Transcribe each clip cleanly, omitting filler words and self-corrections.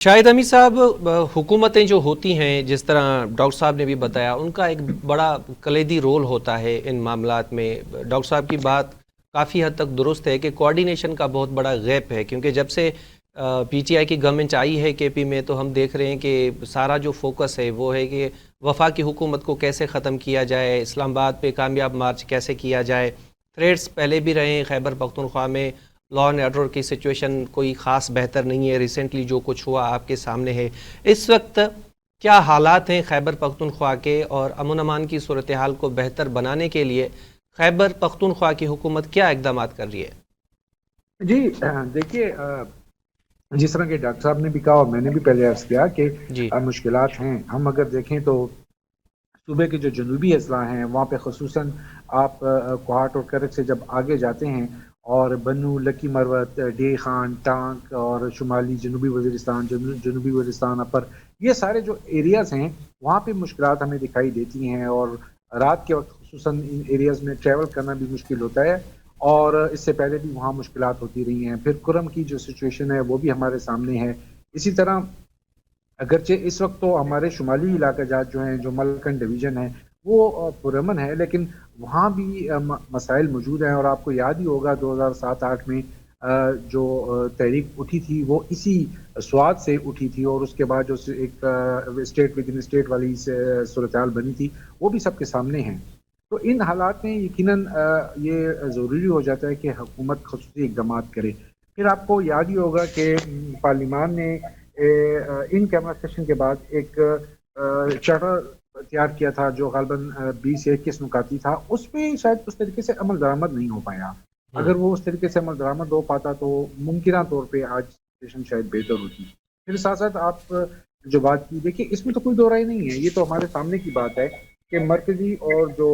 शाहिद अमीन साहब, हुकूमतें जो होती हैं, जिस तरह डॉक्टर साहब ने भी बताया, उनका एक बड़ा कलीदी रोल होता है इन मामलात में। डॉक्टर साहब की बात काफ़ी हद तक दुरुस्त है कि कोऑर्डिनेशन का बहुत बड़ा गैप है, क्योंकि जब से पीटीआई की गवर्नमेंट आई है केपी में, तो हम देख रहे हैं कि सारा जो फोकस है वो है कि वफाकी हुकूमत को कैसे ख़त्म किया जाए, इस्लामाबाद पे कामयाब मार्च कैसे किया जाए। थ्रेड्स पहले भी रहे हैं, खैबर पख्तूनख्वा में लॉ एंड ऑर्डर की सिचुएशन कोई ख़ास बेहतर नहीं है, रिसेंटली जो कुछ हुआ आपके सामने है। इस वक्त क्या हालात हैं खैबर पख्तूनख्वा के, और अमन अमान की सूरत हाल को बेहतर बनाने के लिए खैबर पख्तूनख्वा की हुकूमत क्या इकदाम कर रही है? जी देखिए, जिस तरह के डॉक्टर साहब ने भी कहा और मैंने भी पहले अर्ज किया कि जी। मुश्किलात हैं। हम अगर देखें तो सूबे के जो जनूबी अजला हैं वहाँ पे खसूसन आप कोहाट और करक से जब आगे जाते हैं और बन्नू, लकी मरवत, डे खान, टांक और शुमाली जनूबी वज़ीरिस्तान, जनूबी वज़ीरिस्तान अपर, ये सारे जो एरियाज़ हैं वहाँ पे मुश्किलात हमें दिखाई देती हैं। और रात के वक्त खसूसन इन एरियाज़ में ट्रैवल करना भी मुश्किल होता है, और इससे पहले भी वहाँ मुश्किलात होती रही हैं। फिर कुरम की जो सिचुएशन है वो भी हमारे सामने है। इसी तरह अगरचे इस वक्त तो हमारे शुमाली इलाका जात जो हैं, जो मलकन डिवीज़न है, वो पुरअमन है, लेकिन वहाँ भी मसाइल मौजूद हैं। और आपको याद ही होगा 2007-8 में जो तहरीक उठी थी वो इसी स्वाद से उठी थी, और उसके बाद जो एक स्टेट विद इन स्टेट वाली सूरत हाल बनी थी वो भी सबके सामने है। तो इन हालात में यकीनन ये ज़रूरी हो जाता है कि हुकूमत खसूसी इक़दाम करे। फिर आपको याद ही होगा कि पार्लिमान ने इन कैमरा सेशन के बाद एक चार्टर तैयार किया था जो गालबन 20 या 21 नुकाती था। उस पर शायद उस तरीके से अमल दरामद नहीं हो पाया। हम्म। अगर वो उस तरीके से अमल दरामद हो पाता तो मुमकिन तौर पे आज सिचुएशन शायद बेहतर होती। फिर साथ साथ आप जो बात की, देखिए इसमें तो कोई दो राय नहीं है, ये तो हमारे सामने की बात है कि मरकजी और जो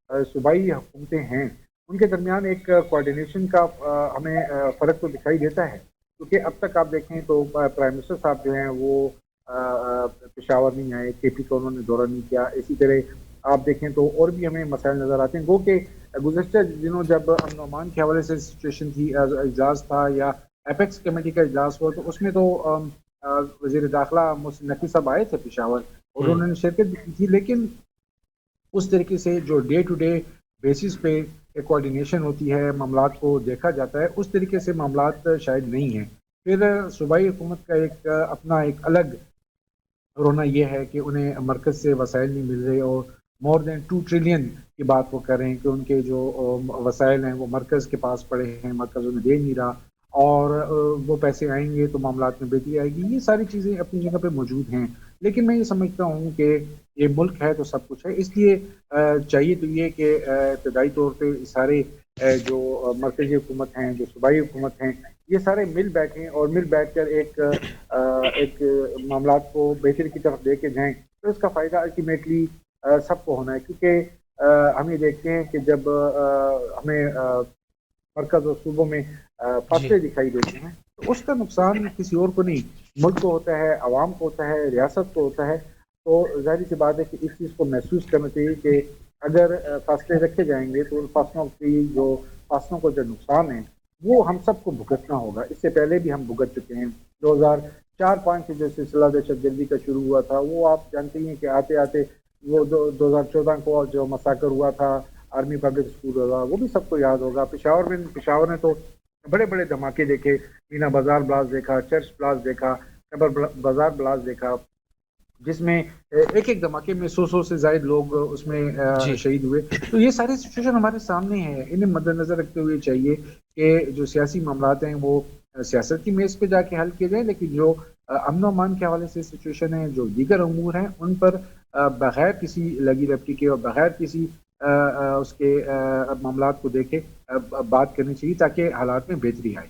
सूबाई हुकूमतें हैं उनके दरमियान एक कोऑर्डिनेशन का हमें फ़र्क तो दिखाई देता है। क्योंकि अब तक आप देखें तो प्राइम मिनिस्टर साहब जो हैं वो पेशावर नहीं आए, केपी का उन्होंने दौरा नहीं किया। इसी तरह आप देखें तो और भी हमें मसाइल नज़र आते हैं। गो के गुज़श्ता दिनों जब अमन अमान के हवाले से सिचुएशन थी, इजलास था या एपेक्स कमेटी का इजलास हुआ, तो उसमें तो वज़ीर दाखिला मोहसिन नकवी साहब आए थे पेशावर और हम्म। उन्होंने शिरकत भी की थी। लेकिन उस तरीके से जो डे टू डे बेसिस पे एक कोऑर्डिनेशन होती है, मामलात को देखा जाता है, उस तरीके से मामलात शायद नहीं है। फिर सूबाई हुकूमत का एक अपना एक अलग रोना ये है कि उन्हें मरकज़ से वसाइल नहीं मिल रहे, और मोर देन 2 ट्रिलियन की बात वो कर रहे हैं कि उनके जो वसाइल हैं वो मरकज़ के पास पड़े हैं, मरकज़ उन्हें दे नहीं रहा, और वो पैसे आएंगे तो मामलात में बेहतरी आएगी। ये सारी चीज़ें अपनी जगह पे मौजूद हैं, लेकिन मैं ये समझता हूँ कि ये मुल्क है तो सब कुछ है। इसलिए चाहिए तो ये कि इब्तदाई तौर पर सारे जो मरकज़ी हुकूमत हैं, जो सूबाई हुकूमत हैं, ये सारे मिल बैठें और मिल बैठ कर एक मामलात को बेहतरी की तरफ लेके जाएं, तो इसका फ़ायदा अल्टीमेटली सबको होना है। क्योंकि हम ये देखते हैं कि जब हमें मरकज़ और सूबों में जी। फासले दिखाई देते हैं तो उसका नुकसान किसी और को नहीं, मुल्क को होता है, आवाम को होता है, रियासत को होता है। तो जाहिर सी बात है कि इस चीज़ को महसूस करना चाहिए कि अगर फासले रखे जाएंगे तो उन फासलों को जो नुकसान है वो हम सबको भुगतना होगा। इससे पहले भी हम भुगत चुके हैं। 2004-5 से जो सिलसिला दहशत गर्दी का शुरू हुआ था वो आप जानते ही हैं कि आते आते वो 2014 को जो मसाकर हुआ था, आर्मी पब्लिक स्कूल वाला, वो भी सबको याद होगा। पेशावर ने तो बड़े बड़े धमाके देखे, मीना बाजार ब्लास्ट देखा, चर्च ब्लास्ट देखा, खैबर बाजार ब्लास्ट देखा, जिसमें एक एक धमाके में 100 से ज्यादा लोग उसमें जी। शहीद हुए। तो ये सारी सिचुएशन हमारे सामने है। इन्हें मद्देनजर रखते हुए चाहिए कि जो सियासी मामलात हैं वो सियासत की मेज पे जाके हल किए जाए, लेकिन जो अमन अमान के हवाले से सिचुएशन है, जो दीगर अमूर हैं, उन पर बगैर किसी लगी रफ्ती के और बगैर किसी उसके मामलात को देखे बात करनी चाहिए ताकि हालात में बेहतरी आए।